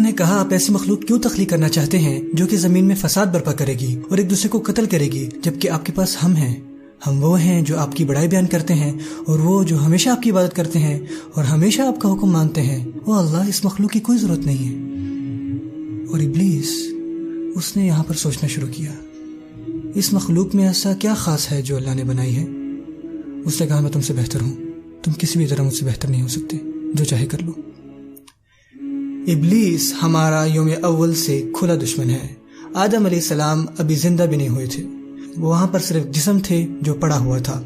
نے کہا آپ ایسی مخلوق کیوں تخلیق کرنا چاہتے ہیں جو کہ زمین میں فساد برپا کرے گی اور ایک دوسرے کو قتل کرے گی، جبکہ آپ کے پاس ہم ہیں. ہم وہ ہیں جو آپ کی بڑائی بیان کرتے ہیں اور وہ جو ہمیشہ آپ کی عبادت کرتے ہیں اور ہمیشہ آپ کا حکم مانتے ہیں. وہ اللہ، اس مخلوق کی کوئی ضرورت نہیں ہے. اور ابلیس اس نے یہاں پر سوچنا شروع کیا، اس مخلوق میں ایسا کیا خاص ہے جو اللہ نے بنائی ہے؟ اس نے کہا میں تم سے بہتر ہوں، تم کسی بھی طرح مجھ سے بہتر نہیں ہو سکتے، جو چاہے کر لو. ابلیس ہمارا یوم اول سے کھلا دشمن ہے. آدم علیہ السلام ابھی زندہ بھی نہیں ہوئے تھے، وہاں پر صرف جسم تھے جو پڑا ہوا تھا.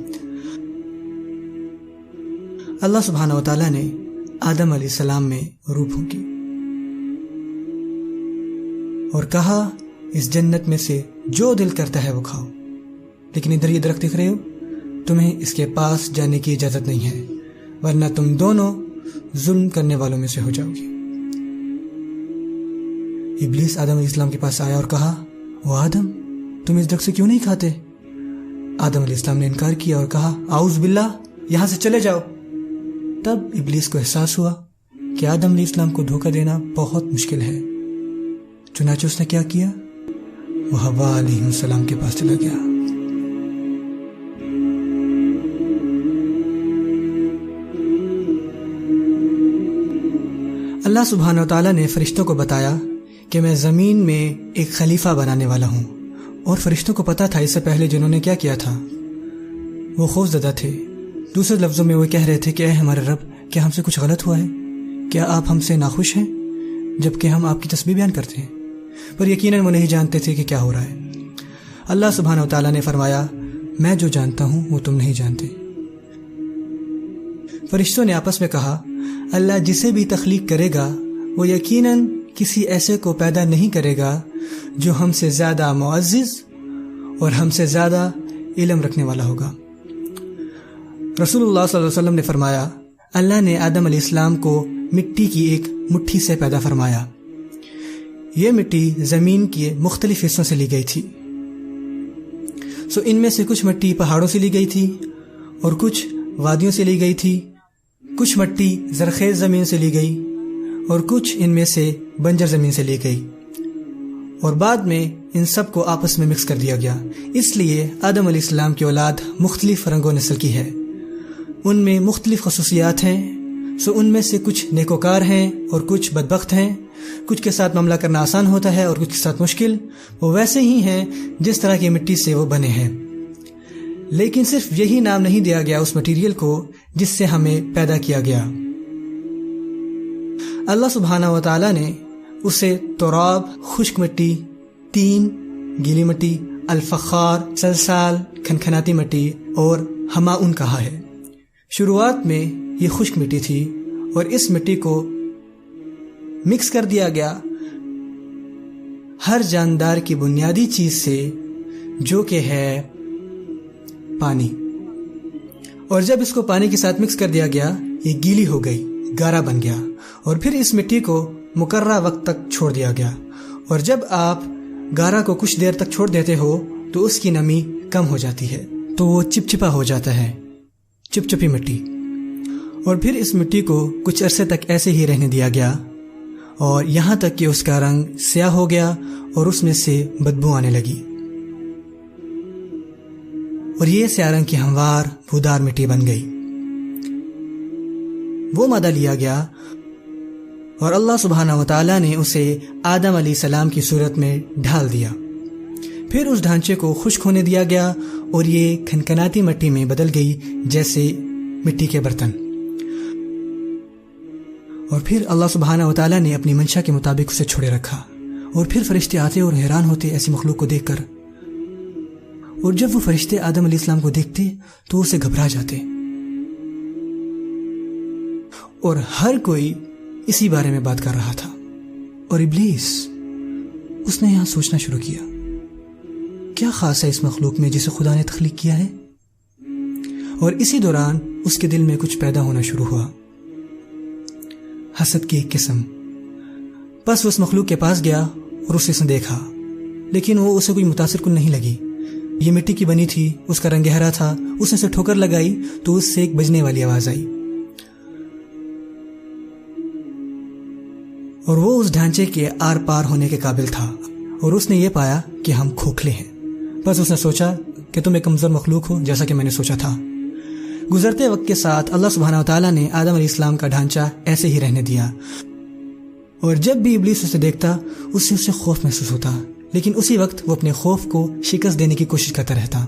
اللہ سبحانہ وتعالی نے آدم علیہ السلام میں روح پھونکی اور کہا اس جنت میں سے جو دل کرتا ہے وہ کھاؤ، لیکن ادھر یہ درخت دیکھ رہے ہو، تمہیں اس کے پاس جانے کی اجازت نہیں ہے، ورنہ تم دونوں ظلم کرنے والوں میں سے ہو جاؤ گی. ابلیس آدم علیہ السلام کے پاس آیا اور کہا وہ آدم، تم اس درخت سے کیوں نہیں کھاتے؟ آدم علیہ السلام نے انکار کیا اور کہا اعوذ باللہ، یہاں سے چلے جاؤ. تب ابلیس کو احساس ہوا کہ آدم علیہ السلام کو دھوکہ دینا بہت مشکل ہے. چنانچہ اس نے کیا کیا، وہ حوا علیہ السلام کے پاس چلا گیا. اللہ سبحانہ وتعالی نے فرشتوں کو بتایا کہ میں زمین میں ایک خلیفہ بنانے والا ہوں، اور فرشتوں کو پتا تھا اس سے پہلے جنہوں نے کیا کیا تھا. وہ خوف زدہ تھے. دوسرے لفظوں میں وہ کہہ رہے تھے کہ اے ہمارے رب، کیا ہم سے کچھ غلط ہوا ہے؟ کیا آپ ہم سے ناخوش ہیں جبکہ ہم آپ کی تسبیح بیان کرتے ہیں؟ پر یقیناً وہ نہیں جانتے تھے کہ کیا ہو رہا ہے. اللہ سبحانہ وتعالی نے فرمایا میں جو جانتا ہوں وہ تم نہیں جانتے. فرشتوں نے آپس میں کہا اللہ جسے بھی تخلیق کرے گا وہ یقیناً کسی ایسے کو پیدا نہیں کرے گا جو ہم سے زیادہ معزز اور ہم سے زیادہ علم رکھنے والا ہوگا. رسول اللہ صلی اللہ علیہ وسلم نے فرمایا اللہ نے آدم علیہ السلام کو مٹی کی ایک مٹھی سے پیدا فرمایا. یہ مٹی زمین کے مختلف حصوں سے لی گئی تھی. ان میں سے کچھ مٹی پہاڑوں سے لی گئی تھی اور کچھ وادیوں سے لی گئی تھی، کچھ مٹی زرخیز زمین سے لی گئی اور کچھ ان میں سے بنجر زمین سے لی گئی، اور بعد میں ان سب کو آپس میں مکس کر دیا گیا. اس لیے آدم علیہ السلام کی اولاد مختلف رنگ و نسل کی ہے، ان میں مختلف خصوصیات ہیں. ان میں سے کچھ نیکوکار ہیں اور کچھ بدبخت ہیں، کچھ کے ساتھ معاملہ کرنا آسان ہوتا ہے اور کچھ کے ساتھ مشکل. وہ ویسے ہی ہیں جس طرح کی مٹی سے وہ بنے ہیں، لیکن صرف یہی نام نہیں دیا گیا اس مٹیریل کو جس سے ہمیں پیدا کیا گیا. اللہ سبحانہ وتعالی نے اسے تراب خشک مٹی، تین گیلی مٹی، الفخار سلسال کھنکھناتی مٹی اور ہماؤن کہا ہے. شروعات میں یہ خشک مٹی تھی اور اس مٹی کو مکس کر دیا گیا ہر جاندار کی بنیادی چیز سے جو کہ ہے پانی، اور جب اس کو پانی کے ساتھ مکس کر دیا گیا یہ گیلی ہو گئی، گارا بن گیا، اور پھر اس مٹی کو مقررہ وقت تک چھوڑ دیا گیا. اور جب آپ گارا کو کچھ دیر تک چھوڑ دیتے ہو تو اس کی نمی کم ہو جاتی ہے تو وہ چپچپا ہو جاتا ہے، چپچپی مٹی. اور پھر اس مٹی کو کچھ عرصے تک ایسے ہی رہنے دیا گیا اور یہاں تک کہ اس کا رنگ سیاہ ہو گیا اور اس میں سے بدبو آنے لگی، اور یہ سیاہ رنگ کی ہموار بھودار مٹی بن گئی. وہ مادہ لیا گیا اور اللہ سبحانہ وتعالی نے اسے آدم علیہ السلام کی صورت میں ڈھال دیا. پھر اس ڈھانچے کو خشک ہونے دیا گیا اور یہ کھنکھناتی مٹی میں بدل گئی جیسے مٹی کے برتن. اور پھر اللہ سبحانہ وتعالی نے اپنی منشا کے مطابق اسے چھوڑے رکھا. اور پھر فرشتے آتے اور حیران ہوتے ایسی مخلوق کو دیکھ کر، اور جب وہ فرشتے آدم علیہ السلام کو دیکھتے تو اسے گھبرا جاتے. اور ہر کوئی اسی بارے میں بات کر رہا تھا. اور ابلیس اس نے یہاں سوچنا شروع کیا کیا خاص ہے اس مخلوق میں جسے خدا نے تخلیق کیا ہے. اور اسی دوران اس کے دل میں کچھ پیدا ہونا شروع ہوا، حسد کی ایک قسم. بس وہ اس مخلوق کے پاس گیا اور اسے دیکھا، لیکن وہ اسے کوئی متاثر کن نہیں لگی. یہ مٹی کی بنی تھی، اس کا رنگ گہرا تھا. اس نے اسے ٹھوکر لگائی تو اس سے ایک بجنے والی آواز آئی، اور وہ اس ڈھانچے کے آر پار ہونے کے قابل تھا، اور اس نے یہ پایا کہ ہم کھوکھلے ہیں۔ بس اس نے سوچا کہ تم ایک کمزور مخلوق ہو، جیسا کہ میں نے سوچا تھا۔ گزرتے وقت کے ساتھ اللہ سبحانہ و تعالیٰ نے آدم علیہ السلام کا ڈھانچہ ایسے ہی رہنے دیا، اور جب بھی ابلیس اسے دیکھتا اسے خوف محسوس ہوتا، لیکن اسی وقت وہ اپنے خوف کو شکست دینے کی کوشش کرتا رہتا۔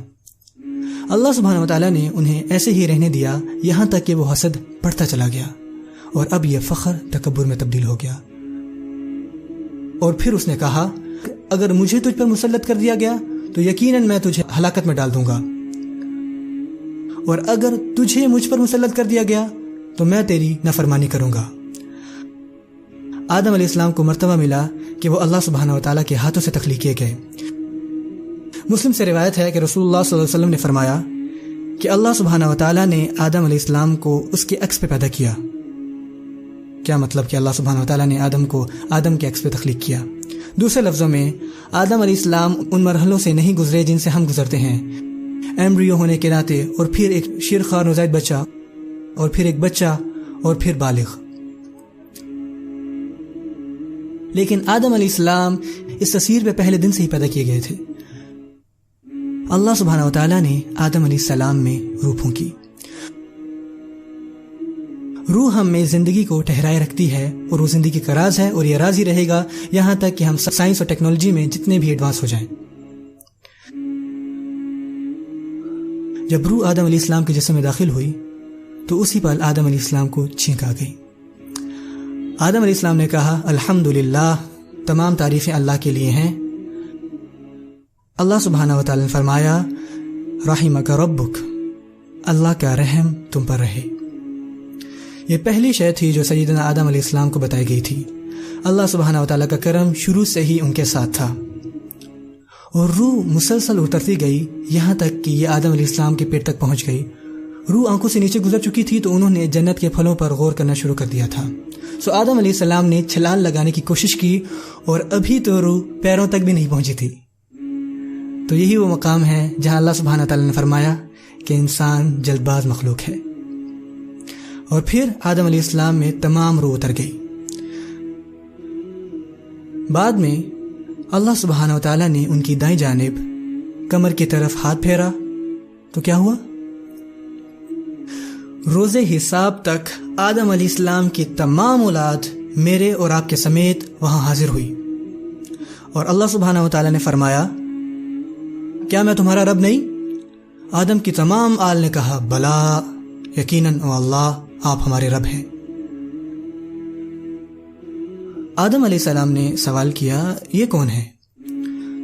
اللہ سبحانہ و تعالیٰ نے انہیں ایسے ہی رہنے دیا یہاں تک کہ وہ حسد بڑھتا چلا گیا، اور اب یہ فخر تکبر میں تبدیل ہو گیا۔ اور پھر اس نے کہا، اگر مجھے تجھ پر مسلط کر دیا گیا تو یقیناً میں تجھے ہلاکت میں ڈال دوں گا، اور اگر تجھے مجھ پر مسلط کر دیا گیا تو میں تیری نافرمانی کروں گا۔ آدم علیہ السلام کو مرتبہ ملا کہ وہ اللہ سبحانہ و تعالیٰ کے ہاتھوں سے تخلیق کیے گئے۔ مسلم سے روایت ہے کہ رسول اللہ صلی اللہ علیہ وسلم نے فرمایا کہ اللہ سبحانہ و تعالیٰ نے آدم علیہ السلام کو اس کے عکس پہ پیدا کیا۔ کیا مطلب کہ اللہ سبحانہ و تعالیٰ نے آدم کو آدم کے عکس پہ تخلیق کیا؟ دوسرے لفظوں میں آدم علیہ السلام ان مرحلوں سے نہیں گزرے جن سے ہم گزرتے ہیں، ایمبریو ہونے کے ناطے، اور پھر ایک شیرخوار نوزائیدہ بچہ، اور پھر ایک بچہ، اور پھر بالغ۔ لیکن آدم علیہ السلام اس تصویر پہ پہلے دن سے ہی پیدا کیے گئے تھے۔ اللہ سبحانہ و تعالیٰ نے آدم علیہ السلام میں روح پھونکی۔ روح ہم میں زندگی کو ٹھہرائے رکھتی ہے، اور وہ زندگی کا راز ہے، اور یہ راز ہی رہے گا یہاں تک کہ ہم سائنس اور ٹیکنالوجی میں جتنے بھی ایڈوانس ہو جائیں۔ جب روح آدم علیہ السلام کے جسم میں داخل ہوئی تو اسی پل آدم علیہ السلام کو چھینک آ گئی۔ آدم علیہ السلام نے کہا، الحمدللہ، تمام تعریفیں اللہ کے لیے ہیں۔ اللہ سبحانہ و تعالیٰ نے فرمایا، رحمک ربک، اللہ کا رحم تم پر رہے۔ یہ پہلی شے تھی جو سیدنا آدم علیہ السلام کو بتائی گئی تھی۔ اللہ سبحانہ و تعالیٰ کا کرم شروع سے ہی ان کے ساتھ تھا، اور روح مسلسل اترتی گئی یہاں تک کہ یہ آدم علیہ السلام کے پیٹ تک پہنچ گئی۔ روح آنکھوں سے نیچے گزر چکی تھی تو انہوں نے جنت کے پھلوں پر غور کرنا شروع کر دیا تھا۔ سو آدم علیہ السلام نے چھلانگ لگانے کی کوشش کی، اور ابھی تو روح پیروں تک بھی نہیں پہنچی تھی۔ تو یہی وہ مقام ہے جہاں اللہ سبحانہ تعالیٰ نے فرمایا کہ انسان جلد باز مخلوق ہے، اور پھر آدم علیہ السلام میں تمام روح اتر گئی۔ بعد میں اللہ سبحانہ و تعالیٰ نے ان کی دائیں جانب کمر کی طرف ہاتھ پھیرا تو کیا ہوا؟ روز حساب تک آدم علیہ السلام کی تمام اولاد میرے اور آپ کے سمیت وہاں حاضر ہوئی، اور اللہ سبحانہ و تعالیٰ نے فرمایا، کیا میں تمہارا رب نہیں؟ آدم کی تمام آل نے کہا، بلا، یقیناً او اللہ، آپ ہمارے رب ہیں۔ آدم علیہ السلام نے سوال کیا، یہ کون ہے؟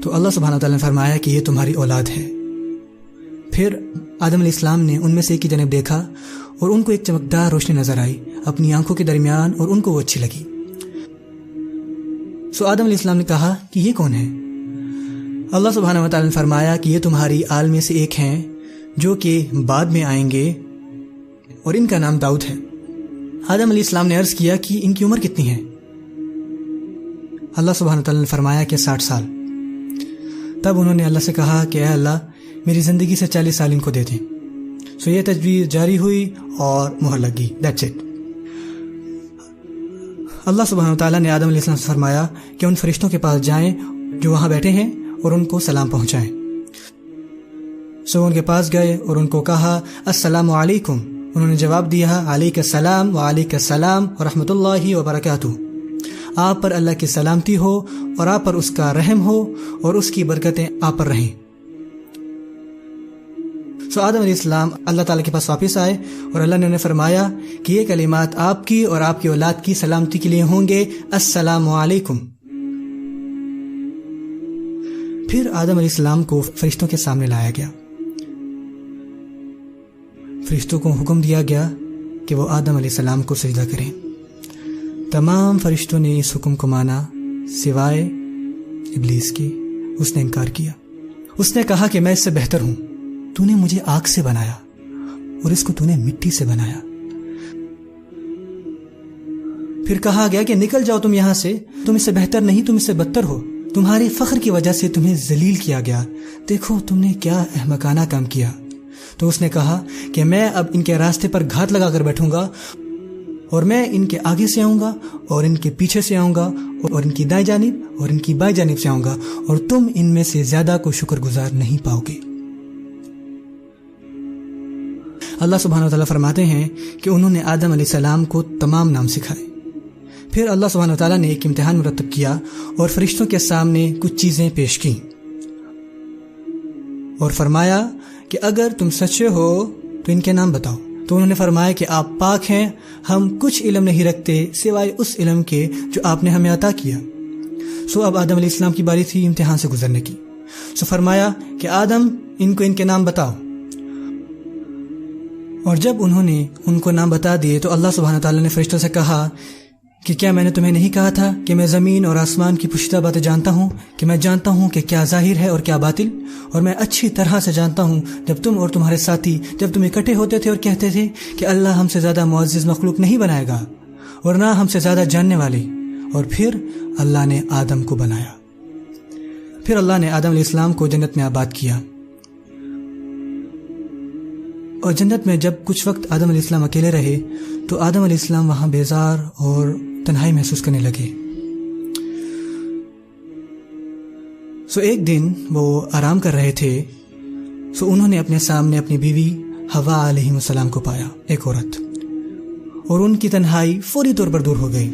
تو اللہ سبحانہ وتعالی نے فرمایا کہ یہ تمہاری اولاد ہے۔ پھر آدم علیہ السلام نے ان میں سے ایک کی جانب دیکھا اور ان کو ایک چمکدار روشنی نظر آئی اپنی آنکھوں کے درمیان، اور ان کو وہ اچھی لگی۔ سو آدم علیہ السلام نے کہا کہ یہ کون ہے؟ اللہ سبحانہ وتعالی نے فرمایا کہ یہ تمہاری آل میں سے ایک ہیں جو کہ بعد میں آئیں گے، اور ان کا نام داؤد ہے۔ آدم علیہ السلام نے عرض کیا کہ ان کی عمر کتنی ہے؟ اللہ سبحانہ وتعالی نے فرمایا کہ 60 سال۔ تب انہوں نے اللہ سے کہا کہ اے اللہ، میری زندگی سے 40 سال ان کو دے دیں۔ سو یہ تجویز جاری ہوئی اور مہر لگی۔ That's it. اللہ سبحانہ وتعالی نے آدم علیہ السلام سے فرمایا کہ ان فرشتوں کے پاس جائیں جو وہاں بیٹھے ہیں اور ان کو سلام پہنچائیں۔ سو ان کے پاس گئے اور ان کو کہا السلام علیکم۔ انہوں نے جواب دیا علیک السلام وعلیک السلام ورحمۃ اللہ وبرکاتہ۔ آپ پر اللہ کی سلامتی ہو اور آپ پر اس کا رحم ہو اور اس کی برکتیں آپ پر رہیں۔ سو آدم علیہ السلام اللہ تعالیٰ کے پاس واپس آئے اور اللہ نے انہیں فرمایا کہ یہ کلمات آپ کی اور آپ کی اولاد کی سلامتی کے لیے ہوں گے، السلام علیکم۔ پھر آدم علیہ السلام کو فرشتوں کے سامنے لایا گیا۔ فرشتوں کو حکم دیا گیا کہ وہ آدم علیہ السلام کو سجدہ کریں۔ تمام فرشتوں نے اس حکم کو مانا سوائے ابلیس کے۔ اس نے انکار کیا۔ اس نے کہا کہ میں اس سے بہتر ہوں، تو نے مجھے آگ سے بنایا اور اس کو تو نے مٹی سے بنایا۔ پھر کہا گیا کہ نکل جاؤ تم یہاں سے، تم اس سے بہتر نہیں، تم اس سے بدتر ہو، تمہارے فخر کی وجہ سے تمہیں ذلیل کیا گیا، دیکھو تم نے کیا احمقانہ کام کیا۔ تو اس نے کہا کہ میں اب ان کے راستے پر گھات لگا کر بیٹھوں گا اور میں ان کے آگے سے آؤں گا اور ان کے پیچھے سے آؤں گا اور ان کی دائیں جانب اور ان کی بائیں جانب سے آؤں گا، اور تم ان میں سے زیادہ کو شکر گزار نہیں پاؤ گے۔ اللہ سبحانہ وتعالیٰ فرماتے ہیں کہ انہوں نے آدم علیہ السلام کو تمام نام سکھائے۔ پھر اللہ سبحانہ وتعالیٰ نے ایک امتحان مرتب کیا اور فرشتوں کے سامنے کچھ چیزیں پیش کی اور فرمایا کہ اگر تم سچے ہو تو ان کے نام بتاؤ۔ تو انہوں نے فرمایا کہ آپ پاک ہیں، ہم کچھ علم نہیں رکھتے سوائے اس علم کے جو آپ نے ہمیں عطا کیا۔ سو اب آدم علیہ السلام کی باری تھی امتحان سے گزرنے کی۔ سو فرمایا کہ آدم ان کو ان کے نام بتاؤ، اور جب انہوں نے ان کو نام بتا دیے تو اللہ سبحانہ تعالیٰ نے فرشتوں سے کہا کہ کیا میں نے تمہیں نہیں کہا تھا کہ میں زمین اور آسمان کی پوشیدہ باتیں جانتا ہوں، کہ میں جانتا ہوں کہ کیا ظاہر ہے اور کیا باطل، اور میں اچھی طرح سے جانتا ہوں جب تم اور تمہارے ساتھی جب تم اکٹھے ہوتے تھے اور کہتے تھے کہ اللہ ہم سے زیادہ معزز مخلوق نہیں بنائے گا اور نہ ہم سے زیادہ جاننے والے، اور پھر اللہ نے آدم کو بنایا۔ پھر اللہ نے آدم علیہ السلام کو جنت میں آباد کیا، اور جنت میں جب کچھ وقت آدم علیہ السلام اکیلے رہے تو آدم علیہ السلام وہاں بیزار اور تنہائی محسوس کرنے لگے۔ سو ایک دن وہ آرام کر رہے تھے، سو انہوں نے اپنے سامنے اپنی بیوی حوا علیہ السلام کو پایا، ایک عورت، اور ان کی تنہائی فوری طور پر دور ہو گئی۔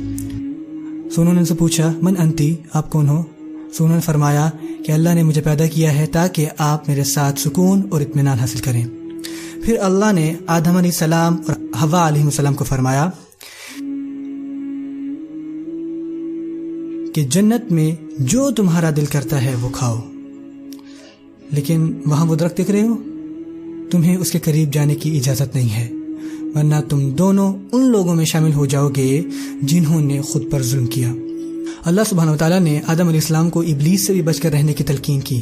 سو انہوں نے ان سے پوچھا من انتی، آپ کون ہو؟ سو انہوں نے فرمایا کہ اللہ نے مجھے پیدا کیا ہے تاکہ آپ میرے ساتھ سکون اور اطمینان حاصل کریں۔ پھر اللہ نے آدم علیہ السلام اور حوا علیہ السلام کو فرمایا کہ جنت میں جو تمہارا دل کرتا ہے وہ کھاؤ، لیکن وہاں وہ درخت دیکھ رہے ہو، تمہیں اس کے قریب جانے کی اجازت نہیں ہے، ورنہ تم دونوں ان لوگوں میں شامل ہو جاؤ گے جنہوں نے خود پر ظلم کیا۔ اللہ سبحانہ وتعالیٰ نے آدم علیہ السلام کو ابلیس سے بھی بچ کر رہنے کی تلقین کی۔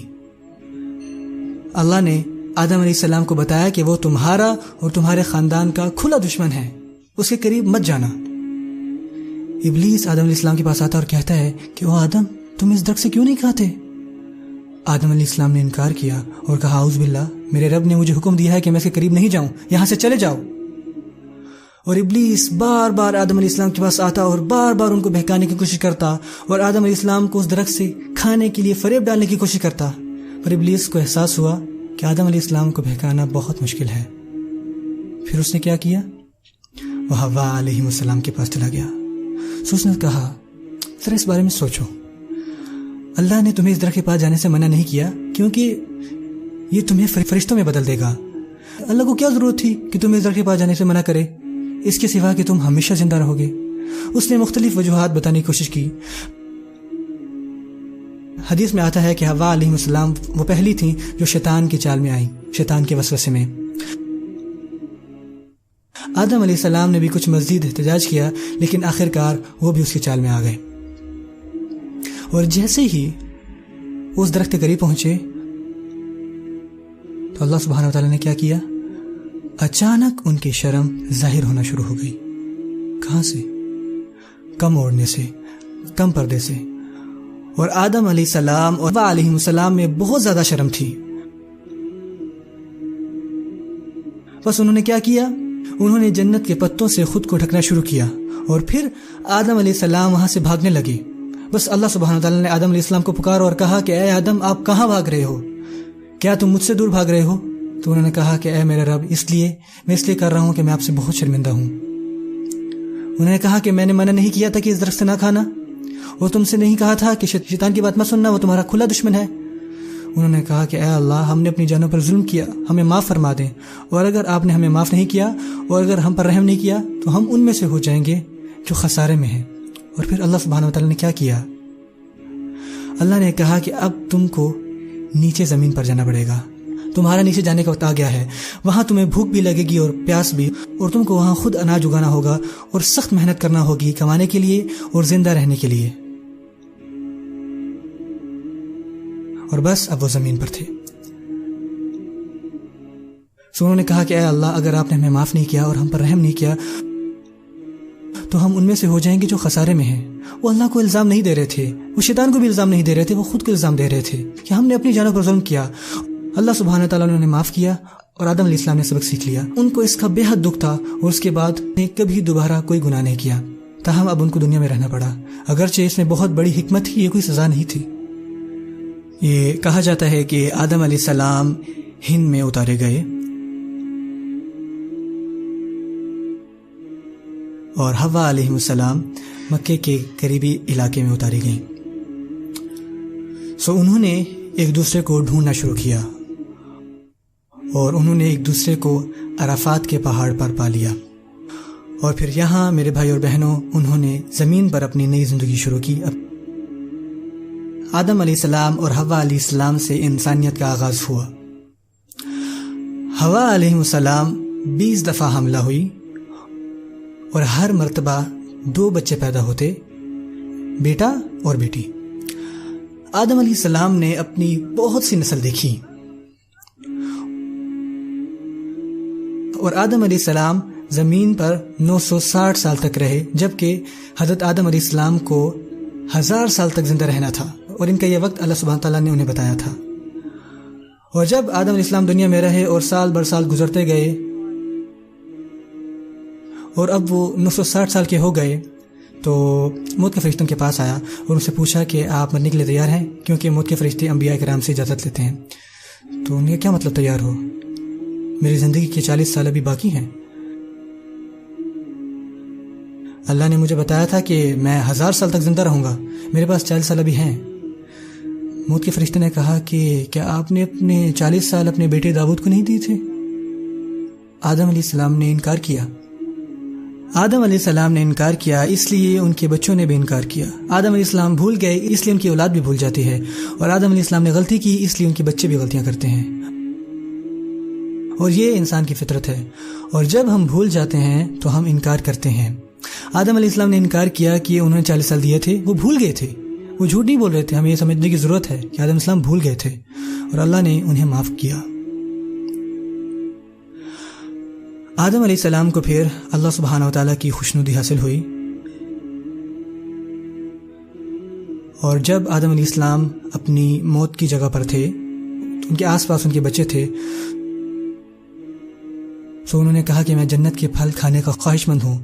اللہ نے آدم علیہ السلام کو بتایا کہ وہ تمہارا اور تمہارے خاندان کا کھلا دشمن ہے، اس کے قریب مت جانا۔ ابلیس آدم علیہ السلام کے پاس آتا اور کہتا ہے کہ او آدم، تم اس درخت سے کیوں نہیں کھاتے؟ آدم علیہ السلام نے انکار کیا اور کہا اعوذ باللہ، میرے رب نے مجھے حکم دیا ہے کہ میں اس کے قریب نہیں جاؤں، یہاں سے چلے جاؤ۔ اور ابلیس بار بار آدم علیہ السلام کے پاس آتا اور بار بار ان کو بہکانے کی کوشش کرتا اور آدم علیہ السلام کو اس درخت سے کھانے کے لیے فریب ڈالنے کی کوشش کرتا، پر ابلیس کو احساس ہوا کہ آدم علیہ السلام کو بہکانا بہت مشکل ہے۔ پھر اس نے کیا کیا؟ وہ حوا علیہ السلام کے پاس چلا گیا۔ سو اس نے کہا ذرا اس بارے میں سوچو، اللہ نے تمہیں اس درخت کے پاس جانے سے منع نہیں کیا کیونکہ یہ تمہیں فرشتوں میں بدل دے گا۔ اللہ کو کیا ضرورت تھی کہ تمہیں اس درخت کے پاس جانے سے منع کرے، اس کے سوا کہ تم ہمیشہ زندہ رہو گے؟ اس نے مختلف وجوہات بتانے کی کوشش کی۔ حدیث میں آتا ہے کہ حوا علیہ السلام وہ پہلی تھیں جو شیطان کی چال میں آئیں، شیطان کے وسوسے میں۔ آدم علیہ السلام نے بھی کچھ مزید احتجاج کیا، لیکن آخرکار وہ بھی اس کی چال میں آ گئے، اور جیسے ہی اس درخت کے قریب پہنچے تو اللہ سبحانہ وتعالی نے کیا کیا؟ اچانک ان کی شرم ظاہر ہونا شروع ہو گئی۔ کہاں سے؟ کم اوڑھنے سے، کم پردے سے۔ اور آدم علیہ السلام اور حوا علیہ السلام میں بہت زیادہ شرم تھی۔ بس انہوں نے کیا کیا؟ انہوں نے جنت کے پتوں سے خود کو ڈھکنا شروع کیا، اور پھر آدم علیہ السلام وہاں سے بھاگنے لگے۔ بس اللہ سبحانہ تعالیٰ نے آدم علیہ السلام کو پکارا اور کہا کہ اے آدم، آپ کہاں بھاگ رہے ہو؟ کیا تم مجھ سے دور بھاگ رہے ہو؟ تو انہوں نے کہا کہ اے میرے رب، میں اس لیے کر رہا ہوں کہ میں آپ سے بہت شرمندہ ہوں۔ انہوں نے کہا کہ میں نے منع نہیں کیا تھا کہ اس درخت سے نہ کھانا، اور تم سے نہیں کہا تھا کہ شیطان کی بات مت سننا، وہ تمہارا کھلا دشمن ہے۔ انہوں نے کہا کہ اے اللہ، ہم نے اپنی جانوں پر ظلم کیا، ہمیں معاف فرما دیں، اور اگر آپ نے ہمیں معاف نہیں کیا اور اگر ہم پر رحم نہیں کیا تو ہم ان میں سے ہو جائیں گے جو خسارے میں ہیں۔ اور پھر اللہ سبحانہ وتعالی نے کیا کیا؟ اللہ نے کہا کہ اب تم کو نیچے زمین پر جانا پڑے گا، تمہارا نیچے جانے کا وقت آ گیا ہے، وہاں تمہیں بھوک بھی لگے گی اور پیاس بھی، اور تم کو وہاں خود اناج اگانا ہوگا اور سخت محنت کرنا ہوگی کمانے کے لیے اور زندہ رہنے کے لیے۔ اور بس اب وہ زمین پر تھے۔ سو انہوں نے کہا کہ اے اللہ، اگر آپ نے ہمیں معاف نہیں کیا اور ہم پر رحم نہیں کیا تو ہم ان میں سے ہو جائیں گے جو خسارے میں ہیں۔ وہ اللہ کو الزام نہیں دے رہے تھے، وہ شیطان کو بھی الزام نہیں دے رہے تھے، وہ خود کو الزام دے رہے تھے کہ ہم نے اپنی جانوں پر ظلم کیا۔ اللہ سبحانہ تعالیٰ نے انہیں معاف کیا اور آدم علیہ السلام نے سبق سیکھ لیا. ان کو اس کا بے حد دکھ تھا اور اس کے بعد نے کبھی دوبارہ کوئی گناہ نہیں کیا. تاہم اب ان کو دنیا میں رہنا پڑا. اگرچہ اس میں بہت بڑی حکمت تھی، یہ کوئی سزا نہیں تھی. یہ کہا جاتا ہے کہ آدم علیہ السلام ہند میں اتارے گئے اور حوا علیہ السلام مکے کے قریبی علاقے میں اتاری گئیں. انہوں نے ایک دوسرے کو ڈھونڈنا شروع کیا اور انہوں نے ایک دوسرے کو عرفات کے پہاڑ پر پا لیا. اور پھر یہاں میرے بھائی اور بہنوں، انہوں نے زمین پر اپنی نئی زندگی شروع کی. آدم علیہ السلام اور حوا علیہ السلام سے انسانیت کا آغاز ہوا. حوا علیہ السلام 20 دفعہ حاملہ ہوئی اور ہر مرتبہ 2 بچے پیدا ہوتے، بیٹا اور بیٹی. آدم علیہ السلام نے اپنی بہت سی نسل دیکھی اور آدم علیہ السلام زمین پر 960 سال تک رہے، جبکہ حضرت آدم علیہ السلام کو 1000 سال تک زندہ رہنا تھا اور ان کا یہ وقت اللہ سبحانہ تعالیٰ نے انہیں بتایا تھا. اور جب آدم علیہ السلام دنیا میں رہے اور سال بر سال گزرتے گئے اور اب وہ 960 سال کے ہو گئے تو موت کے فرشتوں کے پاس آیا اور ان سے پوچھا کہ آپ مرنے کے لیے تیار ہیں، کیونکہ موت کے فرشتے انبیاء کرام سے اجازت لیتے ہیں. تو انہیں کیا مطلب تیار ہو، میری زندگی کے 40 سال ابھی باقی ہیں. اللہ نے مجھے بتایا تھا کہ میں 1000 سال تک زندہ رہوں گا، میرے پاس 40 سال ابھی ہیں. موت کے فرشتے نے کہا کہ کیا آپ نے اپنے 40 سال اپنے بیٹے داؤد کو نہیں دیے تھے؟ آدم علیہ السلام نے انکار کیا. آدم علیہ السلام نے انکار کیا، اس لیے ان کے بچوں نے بھی انکار کیا. آدم علیہ السلام بھول گئے، اس لیے ان کی اولاد بھی بھول جاتی ہے. اور آدم علیہ السلام نے غلطی کی، اس لیے ان کے بچے بھی غلطیاں کرتے ہیں. اور یہ انسان کی فطرت ہے. اور جب ہم بھول جاتے ہیں تو ہم انکار کرتے ہیں. آدم علیہ السلام نے انکار کیا کہ انہوں نے 40 سال دیے تھے، وہ بھول گئے تھے، وہ جھوٹ نہیں بول رہے تھے. ہمیں یہ سمجھنے کی ضرورت ہے کہ آدم علیہ السلام بھول گئے تھے اور اللہ نے انہیں معاف کیا. آدم علیہ السلام کو پھر اللہ سبحانہ وتعالیٰ کی خوشنودی حاصل ہوئی. اور جب آدم علیہ السلام اپنی موت کی جگہ پر تھے، ان کے آس پاس ان کے بچے تھے، تو انہوں نے کہا کہ میں جنت کے پھل کھانے کا خواہش مند ہوں.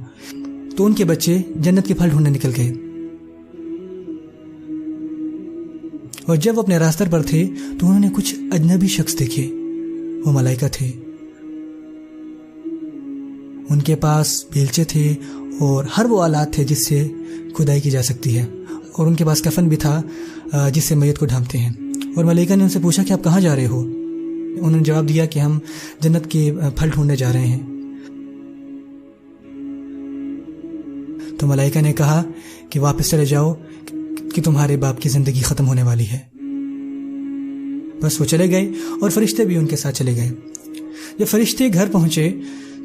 تو ان کے بچے جنت کے پھل ڈھونڈنے نکل گئے. اور جب وہ اپنے راستہ پر تھے تو انہوں نے کچھ اجنبی شخص دیکھے. وہ ملائکہ تھے. ان کے پاس بیلچے تھے اور ہر وہ آلات تھے جس سے کھدائی کی جا سکتی ہے، اور ان کے پاس کفن بھی تھا جس سے میت کو ڈھانپتے ہیں. اور ملائکہ نے ان سے پوچھا کہ آپ کہاں جا رہے ہو؟ انہوں نے جواب دیا کہ ہم جنت کے پھل ڈھونڈنے جا رہے ہیں. تو ملائکہ نے کہا کہ واپس چلے جاؤ کہ تمہارے باپ کی زندگی ختم ہونے والی ہے. بس وہ چلے گئے اور فرشتے بھی ان کے ساتھ چلے گئے. جب فرشتے گھر پہنچے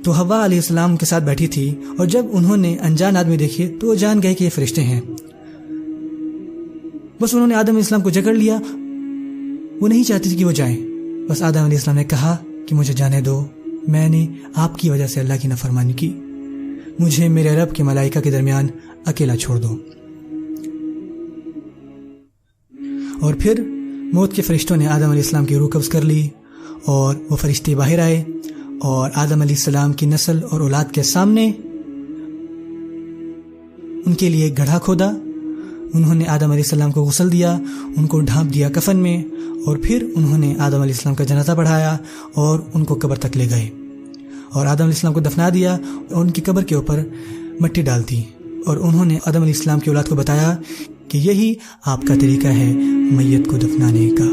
تو حوا علیہ السلام کے ساتھ بیٹھی تھی، اور جب انہوں نے انجان آدمی دیکھے تو وہ جان گئے کہ یہ فرشتے ہیں. بس انہوں نے آدم علیہ السلام کو جکڑ لیا. وہ نہیں چاہتی تھی کہ وہ جائیں. بس آدم علیہ السلام نے کہا کہ مجھے جانے دو، میں نے آپ کی وجہ سے اللہ کی نافرمانی کی، مجھے میرے رب کے ملائکہ کے درمیان اکیلا چھوڑ دو. اور پھر موت کے فرشتوں نے آدم علیہ السلام کی روح قبض کر لی اور وہ فرشتے باہر آئے اور آدم علیہ السلام کی نسل اور اولاد کے سامنے ان کے لیے ایک گڑھا کھودا. انہوں نے آدم علیہ السلام کو غسل دیا، ان کو ڈھانپ دیا کفن میں، اور پھر انہوں نے آدم علیہ السلام کا جنازہ پڑھایا اور ان کو قبر تک لے گئے. اور آدم علیہ السلام کو دفنا دیا اور ان کی قبر کے اوپر مٹی ڈال دی. اور انہوں نے آدم علیہ السلام کی اولاد کو بتایا کہ یہی آپ کا طریقہ ہے میت کو دفنانے کا.